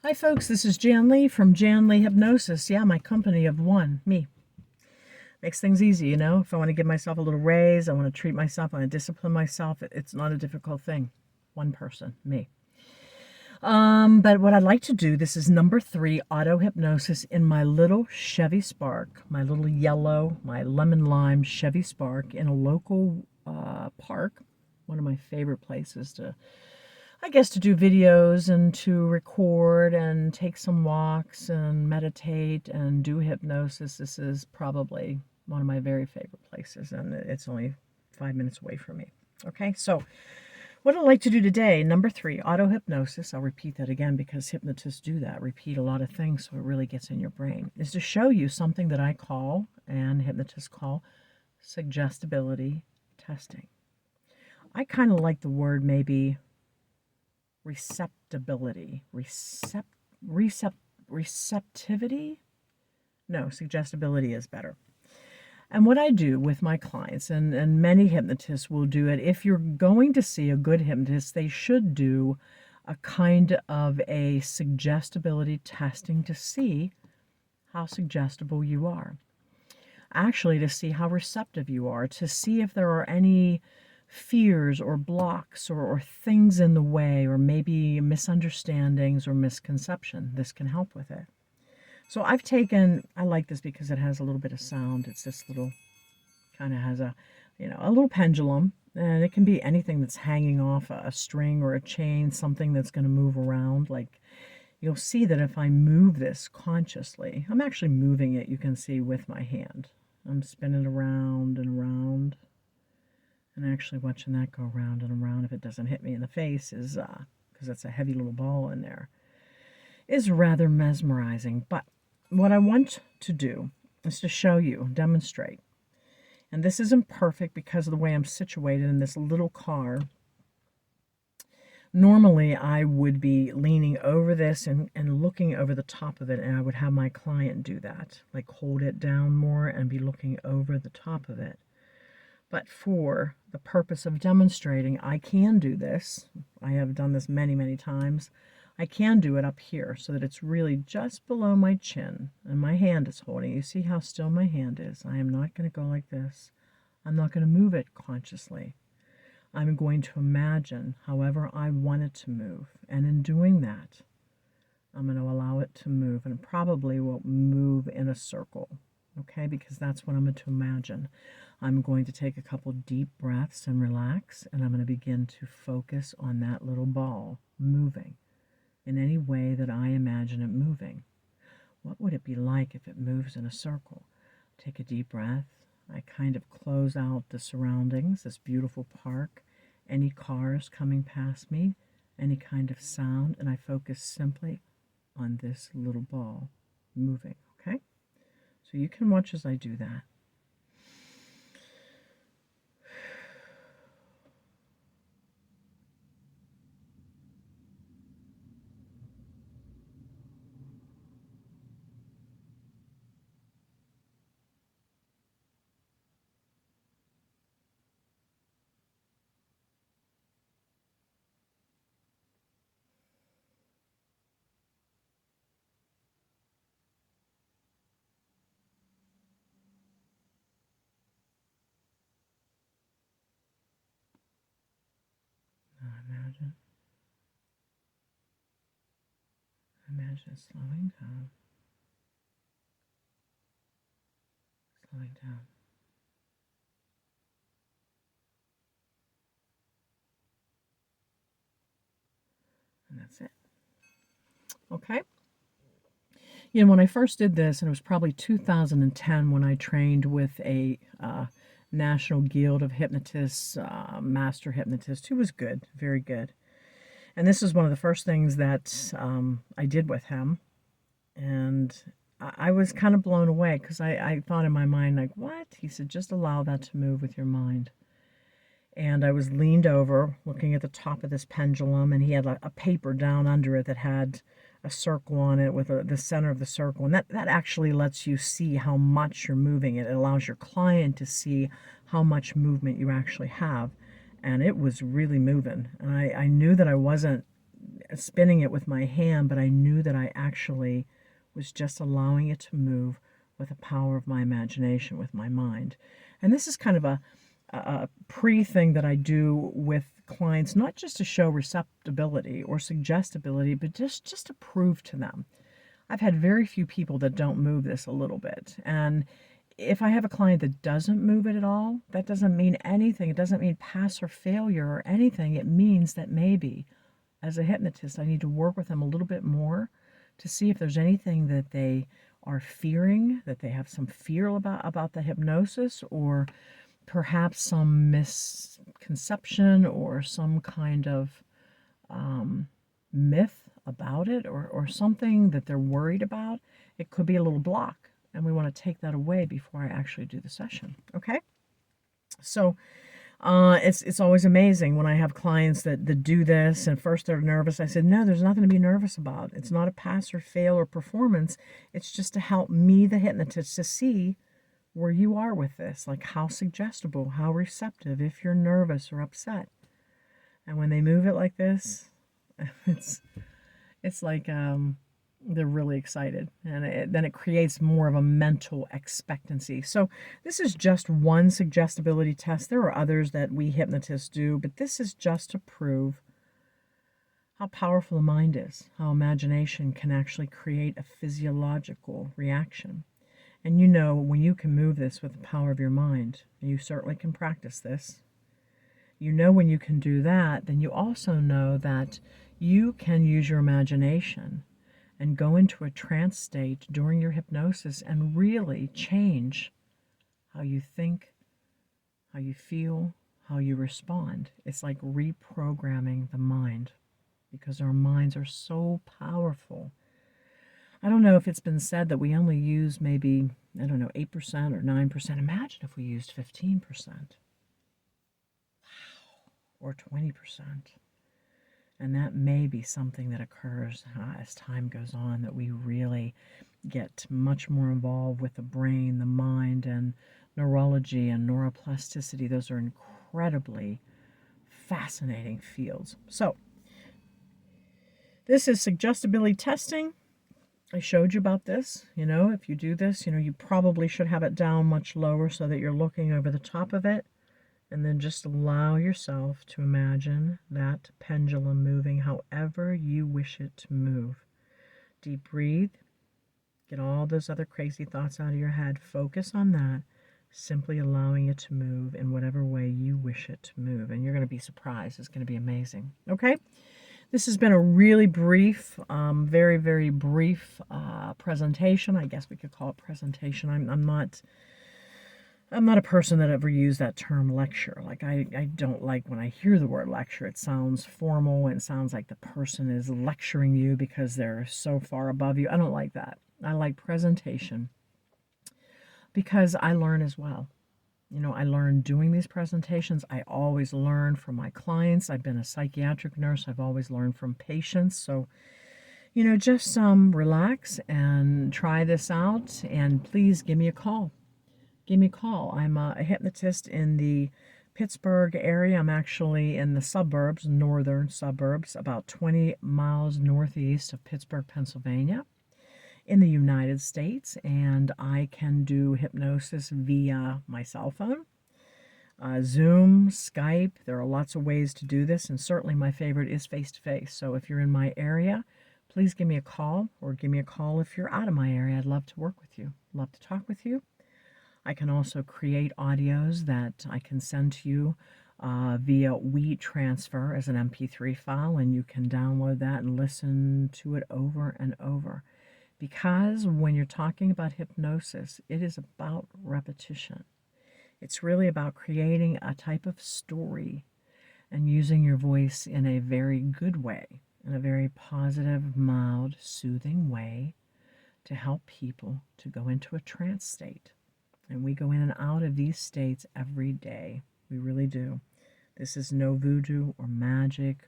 Hi folks, this is Jan Lee from Jan Lee Hypnosis. Yeah, my company of one, me. Makes things easy, you know. If I want to give myself a little raise, I want to treat myself, I want to discipline myself, it's not a difficult thing. One person, me. But what I'd like to do, this is number 3, auto hypnosis in my little Chevy Spark, my little yellow, my lemon lime Chevy Spark in a local park, one of my favorite places to to do videos and to record and take some walks and meditate and do hypnosis. This is probably one of my very favorite places, and it's only 5 minutes away from me. Okay, so what I'd like to do today, number 3, auto hypnosis. I'll repeat that again because hypnotists do that, repeat a lot of things so it really gets in your brain, is to show you something that I call, and hypnotists call, suggestibility testing. I kind of like the word maybe receptibility. Receptivity? No, suggestibility is better. And what I do with my clients, and many hypnotists will do it, if you're going to see a good hypnotist, they should do a kind of a suggestibility testing to see how suggestible you are. Actually, to see how receptive you are, to see if there are any fears or blocks or things in the way, or maybe misunderstandings or misconception. This can help with it. So I like this because it has a little bit of sound. It's this little, kind of has a little pendulum, and it can be anything that's hanging off a string or a chain, something that's going to move around. Like, you'll see that if I move this consciously, I'm actually moving it, you can see, with my hand. I'm spinning around and around. And actually watching that go around and around, if it doesn't hit me in the face, is because it's a heavy little ball in there, is rather mesmerizing. But what I want to do is to show you, demonstrate. And this isn't perfect because of the way I'm situated in this little car. Normally, I would be leaning over this and looking over the top of it, and I would have my client do that, like hold it down more and be looking over the top of it. But for the purpose of demonstrating, I can do this. I have done this many, many times. I can do it up here so that it's really just below my chin and my hand is holding. You see how still my hand is. I am not going to go like this. I'm not going to move it consciously. I'm going to imagine however I want it to move. And in doing that, I'm going to allow it to move, and probably will move in a circle. Okay, because that's what I'm going to imagine. I'm going to take a couple deep breaths and relax, and I'm going to begin to focus on that little ball moving in any way that I imagine it moving. What would it be like if it moves in a circle? Take a deep breath. I kind of close out the surroundings, this beautiful park, any cars coming past me, any kind of sound, and I focus simply on this little ball moving, okay? So you can watch as I do that. Now imagine slowing down, slowing down. And that's it. Okay? You know, when I first did this, and it was probably 2010 when I trained with a National Guild of Hypnotists, master hypnotist, who was good, very good. And this is one of the first things that I did with him. And I was kind of blown away because I thought in my mind, like, what? He said, just allow that to move with your mind. And I was leaned over looking at the top of this pendulum, and he had a paper down under it that had a circle on it with the center of the circle. And that actually lets you see how much you're moving it. It allows your client to see how much movement you actually have. And it was really moving. And I knew that I wasn't spinning it with my hand, but I knew that I actually was just allowing it to move with the power of my imagination, with my mind. And this is kind of a pre-thing that I do with clients, not just to show receptibility or suggestibility, but just to prove to them. I've had very few people that don't move this a little bit. And if I have a client that doesn't move it at all, that doesn't mean anything. It doesn't mean pass or failure or anything. It means that maybe as a hypnotist, I need to work with them a little bit more to see if there's anything that they are fearing, that they have some fear about the hypnosis, or perhaps some misconception or some kind of myth about it, or something that they're worried about. It could be a little block, and we want to take that away before I actually do the session. Okay? So it's always amazing when I have clients that do this, and first they're nervous. I said, no, there's nothing to be nervous about. It's not a pass or fail or performance. It's just to help me, the hypnotist, to see where you are with this, like how suggestible, how receptive, if you're nervous or upset. And when they move it like this, it's like they're really excited, and then it creates more of a mental expectancy. So this is just one suggestibility test. There are others that we hypnotists do, but this is just to prove how powerful the mind is, how imagination can actually create a physiological reaction. And you know, when you can move this with the power of your mind, and you certainly can practice this, you know when you can do that, then you also know that you can use your imagination and go into a trance state during your hypnosis and really change how you think, how you feel, how you respond. It's like reprogramming the mind, because our minds are so powerful. I don't know if it's been said that we only use maybe, 8% or 9%. Imagine if we used 15%. Or 20%. And that may be something that occurs as time goes on, that we really get much more involved with the brain, the mind, and neurology and neuroplasticity. Those are incredibly fascinating fields. So, this is suggestibility testing. I showed you about this. If you do this, you probably should have it down much lower so that you're looking over the top of it. And then just allow yourself to imagine that pendulum moving however you wish it to move. Deep breathe. Get all those other crazy thoughts out of your head. Focus on that. Simply allowing it to move in whatever way you wish it to move. And you're going to be surprised. It's going to be amazing. Okay? This has been a really brief, very, very brief presentation. I guess we could call it presentation. I'm not a person that ever used that term lecture. Like, I don't like when I hear the word lecture. It sounds formal, and it sounds like the person is lecturing you because they're so far above you. I don't like that. I like presentation because I learn as well. I learn doing these presentations. I always learn from my clients. I've been a psychiatric nurse. I've always learned from patients. So, just relax and try this out, and please give me a call. Give me a call. I'm a hypnotist in the Pittsburgh area. I'm actually in the suburbs, northern suburbs, about 20 miles northeast of Pittsburgh, Pennsylvania, in the United States. And I can do hypnosis via my cell phone, Zoom, Skype. There are lots of ways to do this, and certainly my favorite is face-to-face. So if you're in my area, please give me a call, or give me a call if you're out of my area. I'd love to work with you, love to talk with you. I can also create audios that I can send to you via WeTransfer as an MP3 file, and you can download that and listen to it over and over. Because when you're talking about hypnosis, it is about repetition. It's really about creating a type of story and using your voice in a very good way, in a very positive, mild, soothing way to help people to go into a trance state. And we go in and out of these states every day. We really do. This is no voodoo or magic.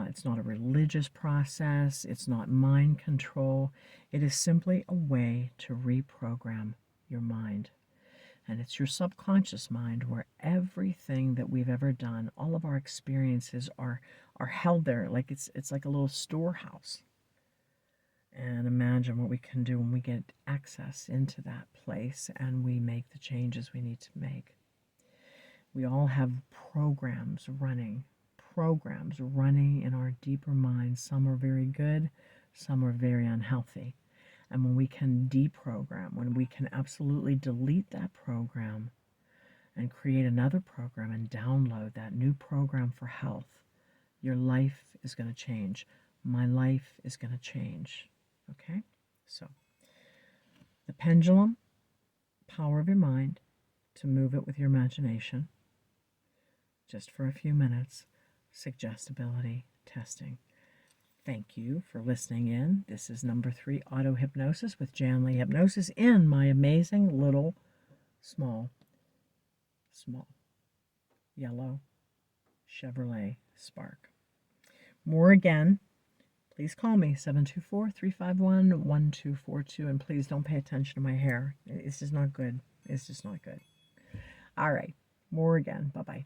It's not a religious process. It's not mind control. It is simply a way to reprogram your mind. And it's your subconscious mind, where everything that we've ever done, all of our experiences are are held there like it's like a little storehouse. And imagine what we can do when we get access into that place and we make the changes we need to make. We all have programs running in our deeper minds. Some are very good, some are very unhealthy. And when we can deprogram, when we can absolutely delete that program and create another program and download that new program for health, your life is going to change. My life is going to change. Okay? So, the pendulum, power of your mind to move it with your imagination, just for a few minutes, suggestibility testing. Thank you for listening in. This is number 3, Auto Hypnosis with Jan Lee Hypnosis in my amazing little small yellow Chevrolet Spark. More again, please call me, 724-351-1242, and please don't pay attention to my hair. It's just not good. It's just not good. All right, more again. Bye-bye.